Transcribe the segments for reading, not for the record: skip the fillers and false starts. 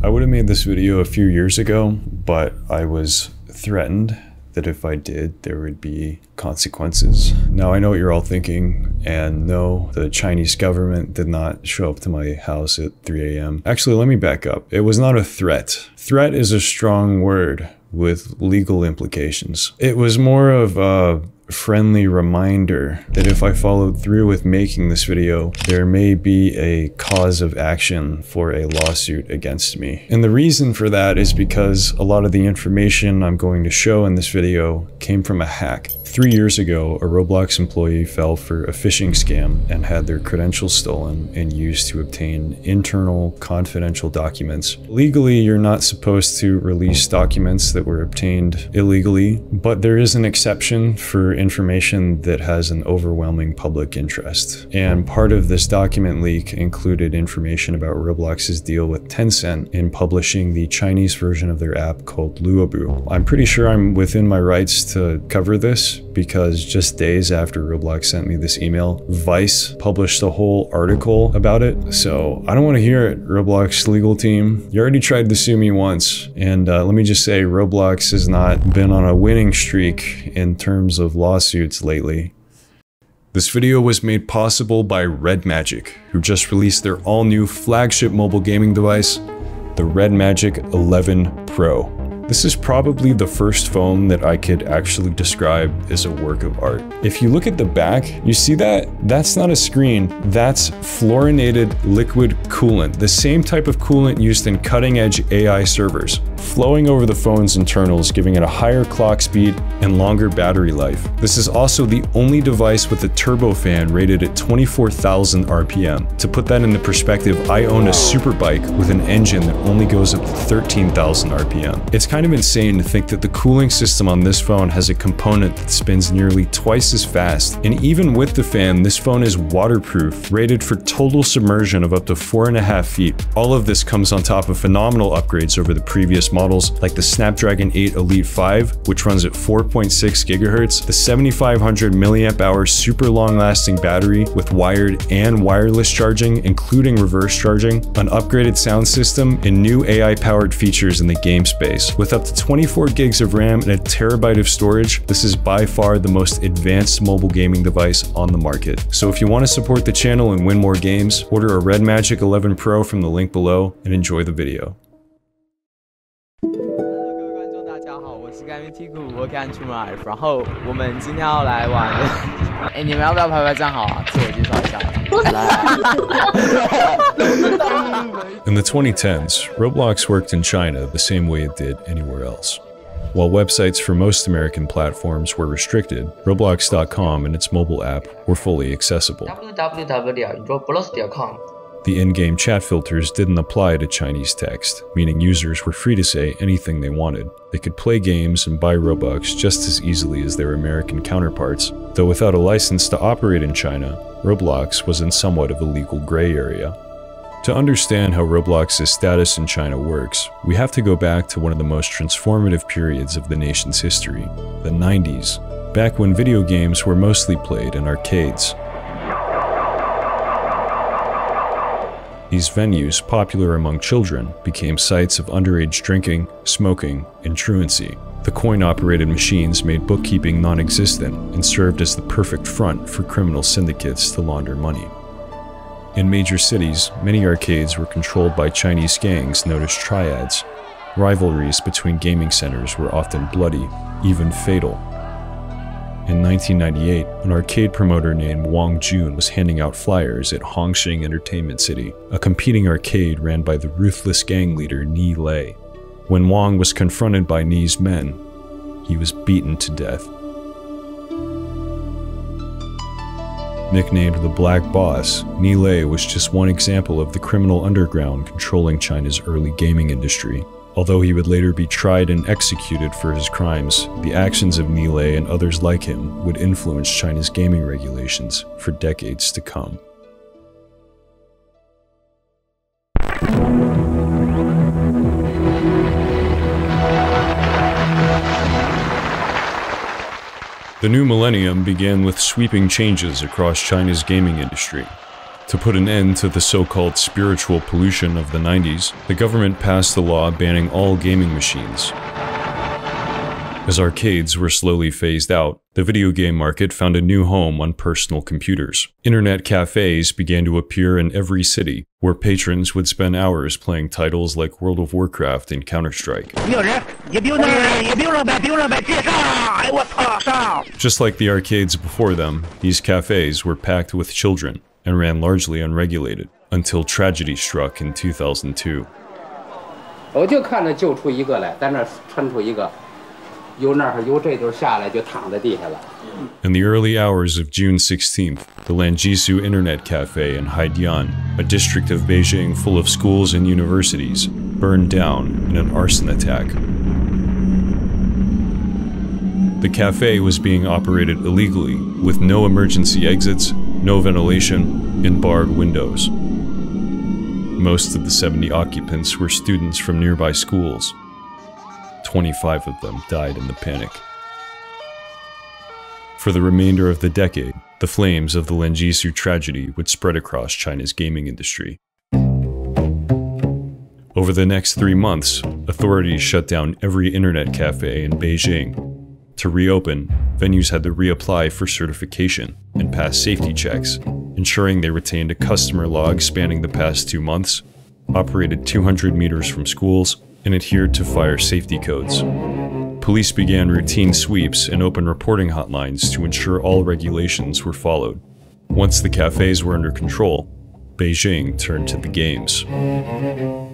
I would have made this video a few years ago, but I was threatened that if I did, there would be consequences. Now, I know what you're all thinking, and no, the Chinese government did not show up to my house at 3 a.m. Actually, let me back up. It was not a threat. Threat is a strong word with legal implications. It was more of a friendly reminder that if I followed through with making this video, there may be a cause of action for a lawsuit against me. And the reason for that is because a lot of the information I'm going to show in this video came from a hack. 3 years ago, a Roblox employee fell for a phishing scam and had their credentials stolen and used to obtain internal confidential documents. Legally, you're not supposed to release documents that were obtained illegally, but there is an exception for information that has an overwhelming public interest. And part of this document leak included information about Roblox's deal with Tencent in publishing the Chinese version of their app called Luobu. I'm pretty sure I'm within my rights to cover this, because just days after Roblox sent me this email, Vice published a whole article about it. So I don't want to hear it, Roblox legal team. You already tried to sue me once, and let me just say Roblox has not been on a winning streak in terms of lawsuits lately. This video was made possible by Red Magic, who just released their all-new flagship mobile gaming device, the Red Magic 11 Pro. This is probably the first phone that I could actually describe as a work of art. If you look at the back, you see that? That's not a screen, that's fluorinated liquid coolant, the same type of coolant used in cutting-edge AI servers, flowing over the phone's internals, giving it a higher clock speed and longer battery life. This is also the only device with a turbofan rated at 24,000 RPM. To put that into perspective, I own a superbike with an engine that only goes up to 13,000 RPM. It's kind of insane to think that the cooling system on this phone has a component that spins nearly twice as fast. And even with the fan, this phone is waterproof, rated for total submersion of up to 4.5 feet. All of this comes on top of phenomenal upgrades over the previous models, like the Snapdragon 8 Elite 5, which runs at 4.6 GHz, the 7500 mAh super long-lasting battery with wired and wireless charging, including reverse charging, an upgraded sound system, and new AI-powered features in the game space. With up to 24 gigs of RAM and a terabyte of storage, this is by far the most advanced mobile gaming device on the market. So if you want to support the channel and win more games, order a Red Magic 11 Pro from the link below and enjoy the video. 我是干面屁股，我干出来。然后我们今天要来玩，哎，你们要不要拍拍站好啊？自我介绍一下。In the 2010s, Roblox worked in China the same way it did anywhere else. While websites for most American platforms were restricted, Roblox.com and its mobile app were fully accessible. www.roblox.com The in-game chat filters didn't apply to Chinese text, meaning users were free to say anything they wanted. They could play games and buy Robux just as easily as their American counterparts, though without a license to operate in China, Roblox was in somewhat of a legal gray area. To understand how Roblox's status in China works, we have to go back to one of the most transformative periods of the nation's history, the 90s, back when video games were mostly played in arcades. These venues, popular among children, became sites of underage drinking, smoking, and truancy. The coin-operated machines made bookkeeping non-existent and served as the perfect front for criminal syndicates to launder money. In major cities, many arcades were controlled by Chinese gangs known as triads. Rivalries between gaming centers were often bloody, even fatal. In 1998, an arcade promoter named Wang Jun was handing out flyers at Hongqing Entertainment City, a competing arcade ran by the ruthless gang leader Ni Lei. When Wang was confronted by Ni's men, he was beaten to death. Nicknamed the Black Boss, Ni Lei was just one example of the criminal underground controlling China's early gaming industry. Although he would later be tried and executed for his crimes, the actions of Ni Lei and others like him would influence China's gaming regulations for decades to come. The new millennium began with sweeping changes across China's gaming industry. To put an end to the so-called spiritual pollution of the 90s, the government passed a law banning all gaming machines. As arcades were slowly phased out, the video game market found a new home on personal computers. Internet cafes began to appear in every city, where patrons would spend hours playing titles like World of Warcraft and Counter-Strike. Just like the arcades before them, these cafes were packed with children and ran largely unregulated, until tragedy struck in 2002. In the early hours of June 16th, the Lanjisu Internet Cafe in Haidian, a district of Beijing full of schools and universities, burned down in an arson attack. The cafe was being operated illegally, with no emergency exits, no ventilation, and barred windows. Most of the 70 occupants were students from nearby schools. 25 of them died in the panic. For the remainder of the decade, the flames of the Lanjisu tragedy would spread across China's gaming industry. Over the next 3 months, authorities shut down every internet cafe in Beijing. To reopen, venues had to reapply for certification and pass safety checks, ensuring they retained a customer log spanning the past 2 months, operated 200 meters from schools, and adhered to fire safety codes. Police began routine sweeps and open reporting hotlines to ensure all regulations were followed. Once the cafes were under control, Beijing turned to the games.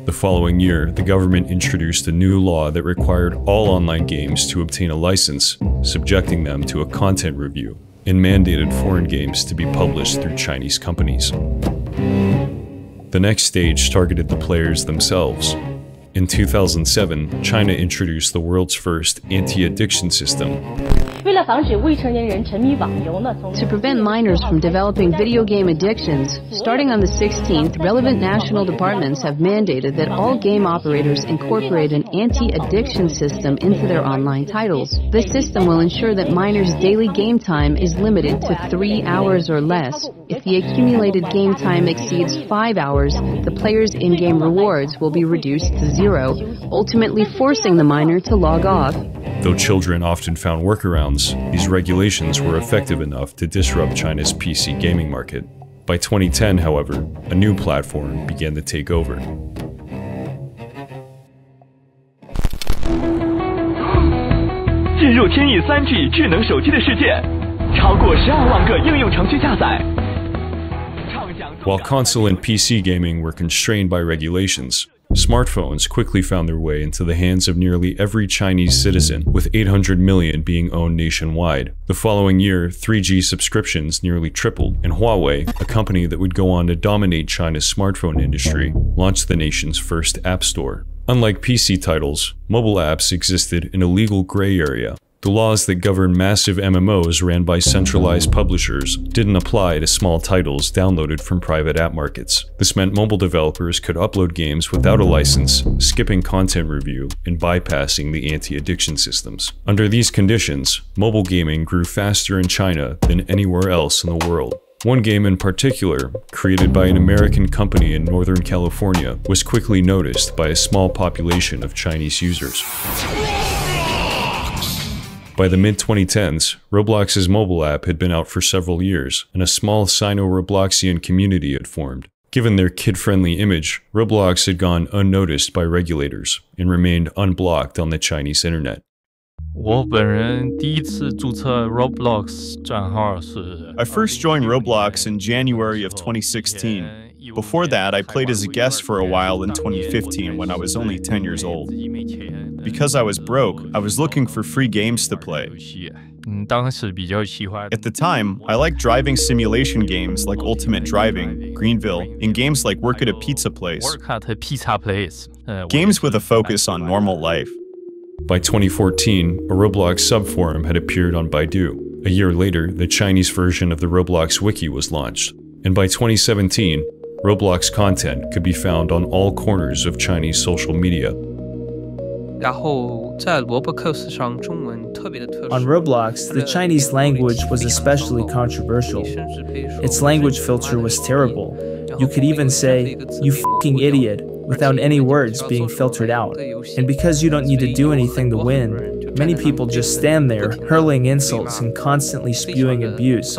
The following year, the government introduced a new law that required all online games to obtain a license, subjecting them to a content review, and mandated foreign games to be published through Chinese companies. The next stage targeted the players themselves. In 2007, China introduced the world's first anti-addiction system. To prevent minors from developing video game addictions, starting on the 16th, relevant national departments have mandated that all game operators incorporate an anti-addiction system into their online titles. This system will ensure that minors' daily game time is limited to 3 hours or less. If the accumulated game time exceeds 5 hours, the player's in-game rewards will be reduced to 0, ultimately forcing the minor to log off. Though children often found workarounds, these regulations were effective enough to disrupt China's PC gaming market. By 2010, however, a new platform began to take over. While console and PC gaming were constrained by regulations, smartphones quickly found their way into the hands of nearly every Chinese citizen, with 800 million being owned nationwide. The following year, 3G subscriptions nearly tripled, and Huawei, a company that would go on to dominate China's smartphone industry, launched the nation's first app store. Unlike PC titles, mobile apps existed in a legal gray area. The laws that govern massive MMOs ran by centralized publishers didn't apply to small titles downloaded from private app markets. This meant mobile developers could upload games without a license, skipping content review, and bypassing the anti-addiction systems. Under these conditions, mobile gaming grew faster in China than anywhere else in the world. One game in particular, created by an American company in Northern California, was quickly noticed by a small population of Chinese users. By the mid-2010s, Roblox's mobile app had been out for several years, and a small Sino-Robloxian community had formed. Given their kid-friendly image, Roblox had gone unnoticed by regulators and remained unblocked on the Chinese internet. I first joined Roblox in January of 2016. Before that, I played as a guest for a while in 2015 when I was only 10 years old. Because I was broke, I was looking for free games to play. At the time, I liked driving simulation games like Ultimate Driving, Greenville, and games like Work at a Pizza Place. Games with a focus on normal life. By 2014, a Roblox subforum had appeared on Baidu. A year later, the Chinese version of the Roblox wiki was launched. And by 2017, Roblox content could be found on all corners of Chinese social media. Roblox, the Chinese language was especially controversial. Its language filter was terrible. You could even say, "You f***ing idiot," without any words being filtered out. And because you don't need to do anything to win, many people just stand there, hurling insults and constantly spewing abuse.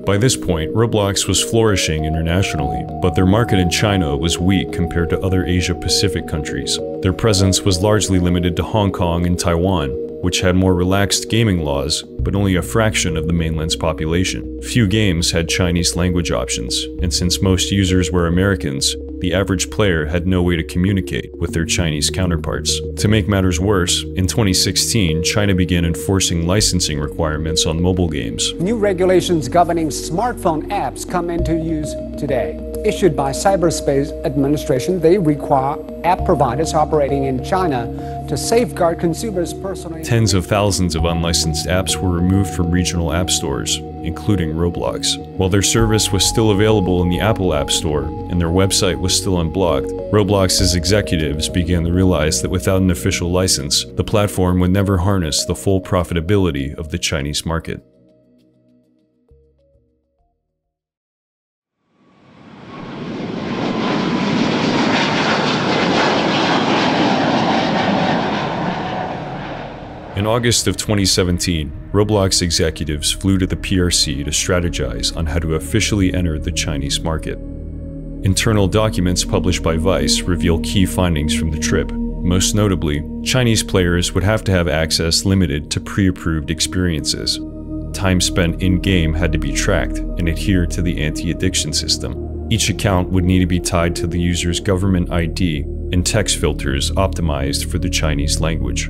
By this point, Roblox was flourishing internationally, but their market in China was weak compared to other Asia-Pacific countries. Their presence was largely limited to Hong Kong and Taiwan, which had more relaxed gaming laws, but only a fraction of the mainland's population. Few games had Chinese language options, and since most users were Americans, the average player had no way to communicate with their Chinese counterparts. To make matters worse, in 2016, China began enforcing licensing requirements on mobile games. New regulations governing smartphone apps come into use today. Issued by Cyberspace Administration, they require app providers operating in China to safeguard consumers' personal information. Tens of thousands of unlicensed apps were removed from regional app stores, including Roblox. While their service was still available in the Apple App Store and their website was still unblocked, Roblox's executives began to realize that without an official license, the platform would never harness the full profitability of the Chinese market. In August of 2017, Roblox executives flew to the PRC to strategize on how to officially enter the Chinese market. Internal documents published by Vice reveal key findings from the trip. Most notably, Chinese players would have to have access limited to pre-approved experiences. Time spent in-game had to be tracked and adhere to the anti-addiction system. Each account would need to be tied to the user's government ID and text filters optimized for the Chinese language.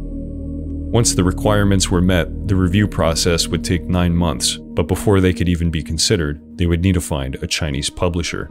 Once the requirements were met, the review process would take 9 months, but before they could even be considered, they would need to find a Chinese publisher.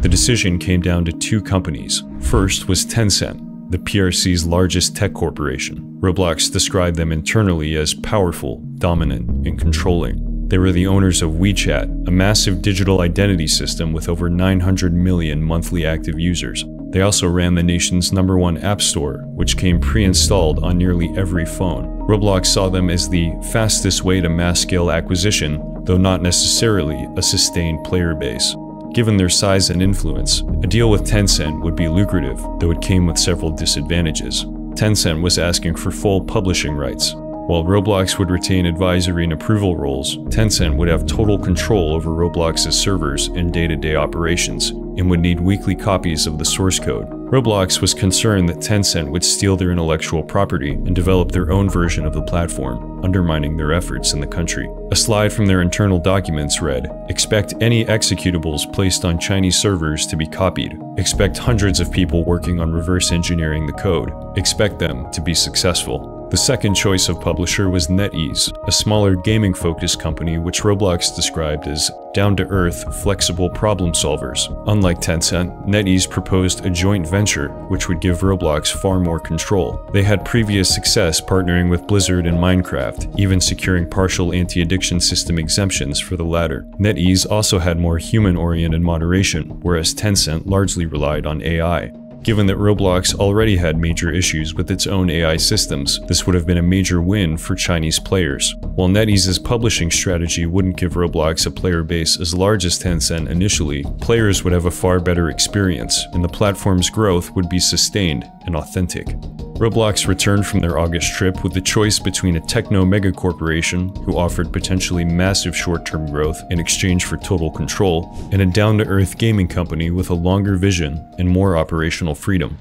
The decision came down to 2 companies. First was Tencent, the PRC's largest tech corporation. Roblox described them internally as powerful, dominant, and controlling. They were the owners of WeChat, a massive digital identity system with over 900 million monthly active users. They also ran the nation's #1 app store, which came pre-installed on nearly every phone. Roblox saw them as the fastest way to mass-scale acquisition, though not necessarily a sustained player base. Given their size and influence, a deal with Tencent would be lucrative, though it came with several disadvantages. Tencent was asking for full publishing rights. While Roblox would retain advisory and approval roles, Tencent would have total control over Roblox's servers and day-to-day operations, and would need weekly copies of the source code. Roblox was concerned that Tencent would steal their intellectual property and develop their own version of the platform, undermining their efforts in the country. A slide from their internal documents read, "Expect any executables placed on Chinese servers to be copied. Expect hundreds of people working on reverse engineering the code. Expect them to be successful." The second choice of publisher was NetEase, a smaller gaming-focused company which Roblox described as down-to-earth, flexible problem solvers. Unlike Tencent, NetEase proposed a joint venture which would give Roblox far more control. They had previous success partnering with Blizzard and Minecraft, even securing partial anti-addiction system exemptions for the latter. NetEase also had more human-oriented moderation, whereas Tencent largely relied on AI. Given that Roblox already had major issues with its own AI systems, this would have been a major win for Chinese players. While NetEase's publishing strategy wouldn't give Roblox a player base as large as Tencent initially, players would have a far better experience, and the platform's growth would be sustained and authentic. Roblox returned from their August trip with the choice between a techno mega-corporation who offered potentially massive short-term growth in exchange for total control, and a down-to-earth gaming company with a longer vision and more operational freedom.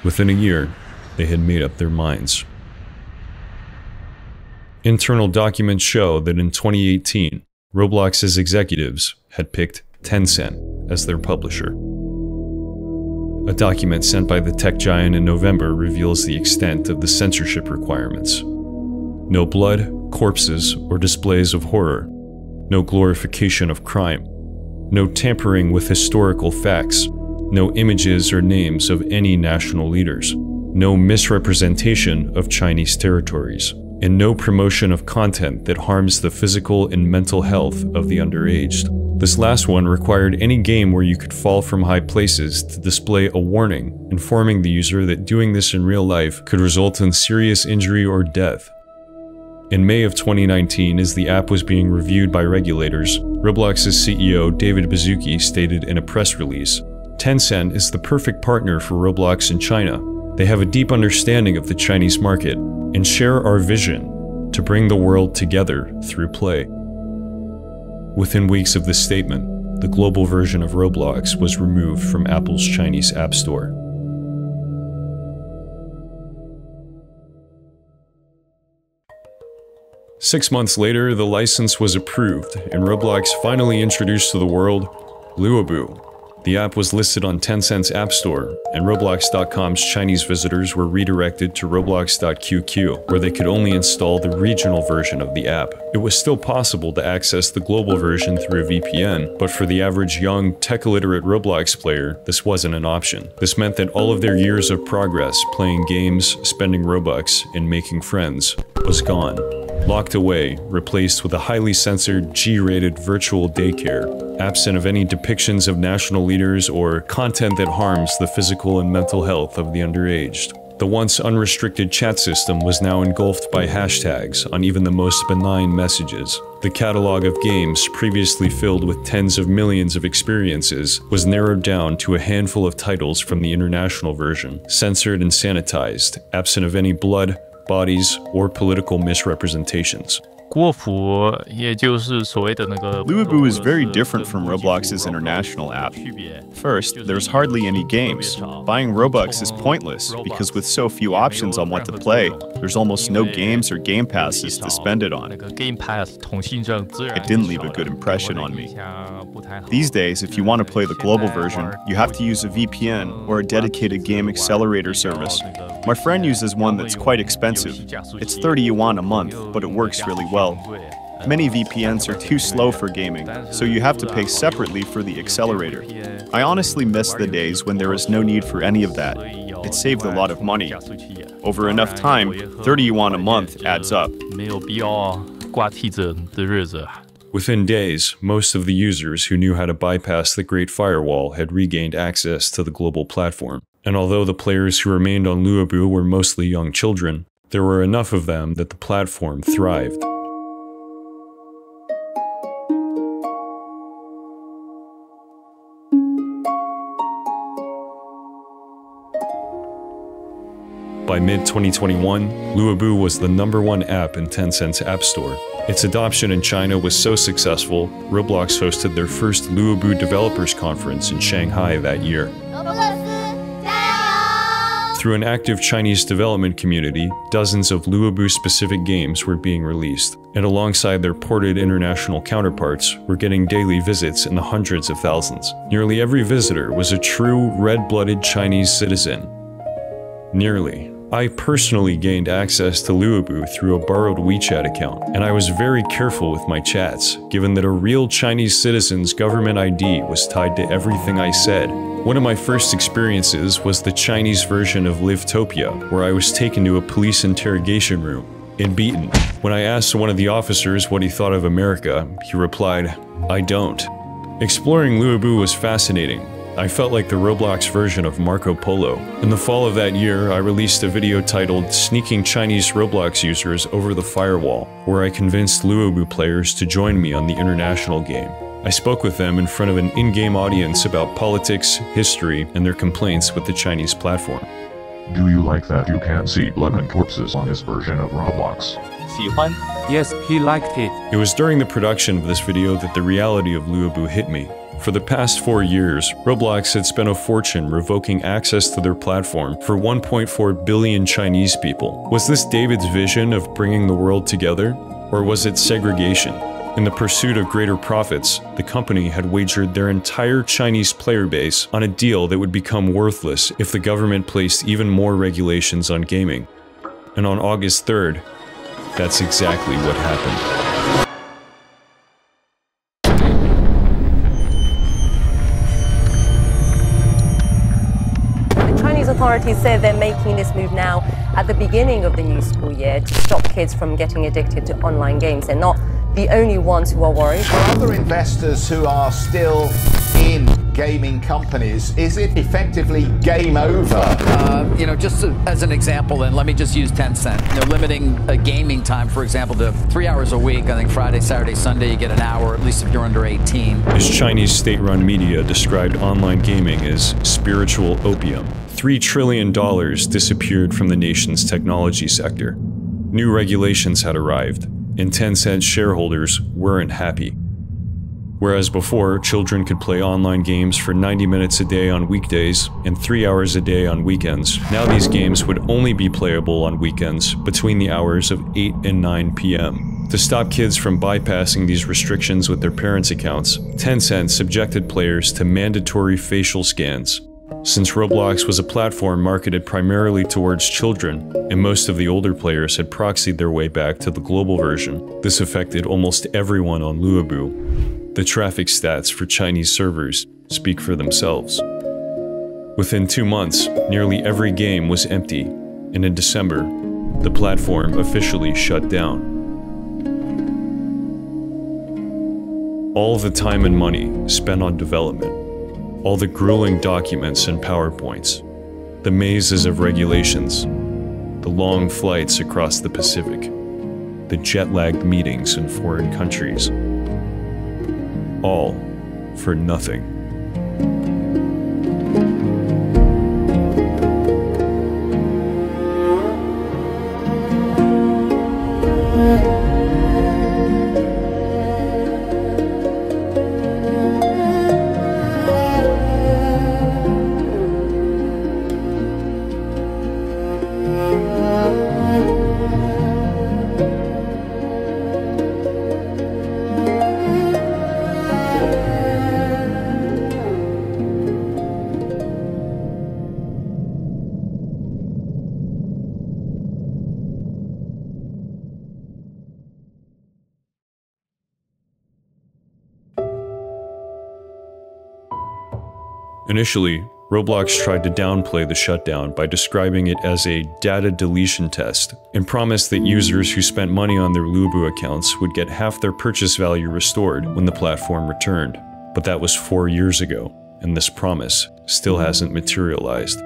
Within a year, they had made up their minds. Internal documents show that in 2018, Roblox's executives had picked Tencent as their publisher. A document sent by the tech giant in November reveals the extent of the censorship requirements. No blood, corpses, or displays of horror. No glorification of crime. No tampering with historical facts. No images or names of any national leaders. No misrepresentation of Chinese territories. And no promotion of content that harms the physical and mental health of the underaged. This last one required any game where you could fall from high places to display a warning, informing the user that doing this in real life could result in serious injury or death. In May of 2019, as the app was being reviewed by regulators, Roblox's CEO David Baszucki stated in a press release, "Tencent is the perfect partner for Roblox in China. They have a deep understanding of the Chinese market and share our vision to bring the world together through play." Within weeks of this statement, the global version of Roblox was removed from Apple's Chinese App Store. Six months later, the license was approved, and Roblox finally introduced to the world Luobu. The app was listed on Tencent's App Store, and Roblox.com's Chinese visitors were redirected to Roblox.qq, where they could only install the regional version of the app. It was still possible to access the global version through a VPN, but for the average young, tech-illiterate Roblox player, this wasn't an option. This meant that all of their years of progress playing games, spending Robux, and making friends was gone. Locked away, replaced with a highly censored, G-rated virtual daycare, absent of any depictions of national leaders or content that harms the physical and mental health of the underaged. The once unrestricted chat system was now engulfed by hashtags on even the most benign messages. The catalog of games, previously filled with tens of millions of experiences, was narrowed down to a handful of titles from the international version, censored and sanitized, absent of any blood, bodies, or political misrepresentations. Luobu is very different from Roblox's international app. First, there's hardly any games. Buying Robux is pointless, because with so few options on what to play, there's almost no games or game passes to spend it on. It didn't leave a good impression on me. These days, if you want to play the global version, you have to use a VPN or a dedicated game accelerator service. My friend uses one that's quite expensive. It's 30 yuan a month, but it works really well. Many VPNs are too slow for gaming, so you have to pay separately for the accelerator. I honestly miss the days when there was no need for any of that. It saved a lot of money. Over enough time, 30 yuan a month adds up. Within days, most of the users who knew how to bypass the Great Firewall had regained access to the global platform. And although the players who remained on Luobu were mostly young children, there were enough of them that the platform thrived. By mid-2021, Luobu was the #1 app in Tencent's App Store. Its adoption in China was so successful, Roblox hosted their first Luobu Developers Conference in Shanghai that year. Through an active Chinese development community, dozens of Luobu-specific games were being released, and alongside their ported international counterparts, were getting daily visits in the hundreds of thousands. Nearly every visitor was a true red-blooded Chinese citizen. Nearly. I personally gained access to Luobu through a borrowed WeChat account, and I was very careful with my chats, given that a real Chinese citizen's government ID was tied to everything I said. One of my first experiences was the Chinese version of Livetopia, where I was taken to a police interrogation room and beaten. When I asked one of the officers what he thought of America, he replied, "I don't." Exploring Luobu was fascinating. I felt like the Roblox version of Marco Polo. In the fall of that year, I released a video titled "Sneaking Chinese Roblox Users Over the Firewall," where I convinced Luobu players to join me on the international game. I spoke with them in front of an in-game audience about politics, history, and their complaints with the Chinese platform. Do you like that you can't see blood and corpses on this version of Roblox? Yes, he liked it. It was during the production of this video that the reality of Luobu hit me. For the past 4 years, Roblox had spent a fortune revoking access to their platform for 1.4 billion Chinese people. Was this David's vision of bringing the world together? Or was it segregation? In the pursuit of greater profits, the company had wagered their entire Chinese player base on a deal that would become worthless if the government placed even more regulations on gaming. And on August 3rd, that's exactly what happened. Authorities say they're making this move now at the beginning of the new school year to stop kids from getting addicted to online games. They're not the only ones who are worried. For other investors who are still in gaming companies, is it effectively game over? Just as an example, and let me just use Tencent. They're limiting a gaming time, for example, to 3 hours a week. I think Friday, Saturday, Sunday, you get an hour, at least if you're under 18. As Chinese state-run media described online gaming as spiritual opium, $3 trillion disappeared from the nation's technology sector. New regulations had arrived, and Tencent shareholders weren't happy. Whereas before, children could play online games for 90 minutes a day on weekdays and 3 hours a day on weekends, now these games would only be playable on weekends between the hours of 8 and 9 p.m. To stop kids from bypassing these restrictions with their parents' accounts, Tencent subjected players to mandatory facial scans. Since Roblox was a platform marketed primarily towards children, and most of the older players had proxied their way back to the global version, this affected almost everyone on Luobu. The traffic stats for Chinese servers speak for themselves. Within 2 months, nearly every game was empty, and in December, the platform officially shut down. All the time and money spent on development, all the grueling documents and PowerPoints, the mazes of regulations, the long flights across the Pacific, the jet-lagged meetings in foreign countries, all for nothing. Initially, Roblox tried to downplay the shutdown by describing it as a data deletion test and promised that users who spent money on their Luobu accounts would get half their purchase value restored when the platform returned. But that was 4 years ago, and this promise still hasn't materialized.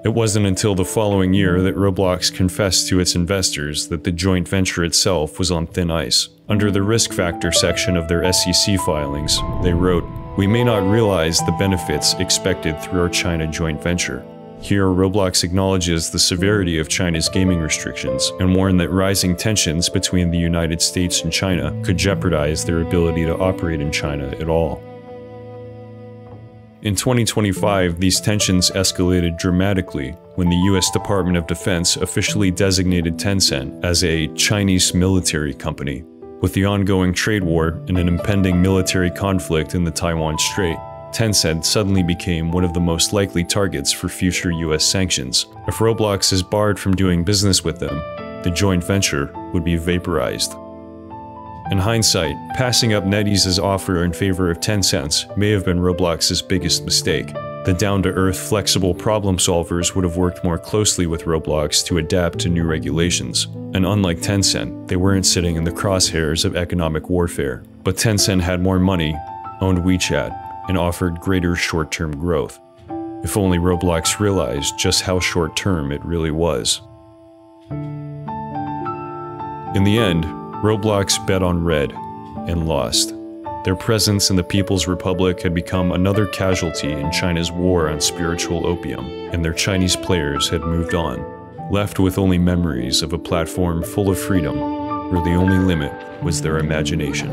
It wasn't until the following year that Roblox confessed to its investors that the joint venture itself was on thin ice. Under the risk factor section of their SEC filings, they wrote, "We may not realize the benefits expected through our China joint venture." Here, Roblox acknowledges the severity of China's gaming restrictions and warned that rising tensions between the United States and China could jeopardize their ability to operate in China at all. In 2025, these tensions escalated dramatically when the US Department of Defense officially designated Tencent as a Chinese military company. With the ongoing trade war and an impending military conflict in the Taiwan Strait, Tencent suddenly became one of the most likely targets for future US sanctions. If Roblox is barred from doing business with them, the joint venture would be vaporized. In hindsight, passing up NetEase's offer in favor of Tencent's may have been Roblox's biggest mistake. The down-to-earth, flexible problem solvers would have worked more closely with Roblox to adapt to new regulations. And unlike Tencent, they weren't sitting in the crosshairs of economic warfare. But Tencent had more money, owned WeChat, and offered greater short-term growth. If only Roblox realized just how short-term it really was. In the end, Roblox bet on red and lost. Their presence in the People's Republic had become another casualty in China's war on spiritual opium, and their Chinese players had moved on, left with only memories of a platform full of freedom, where the only limit was their imagination.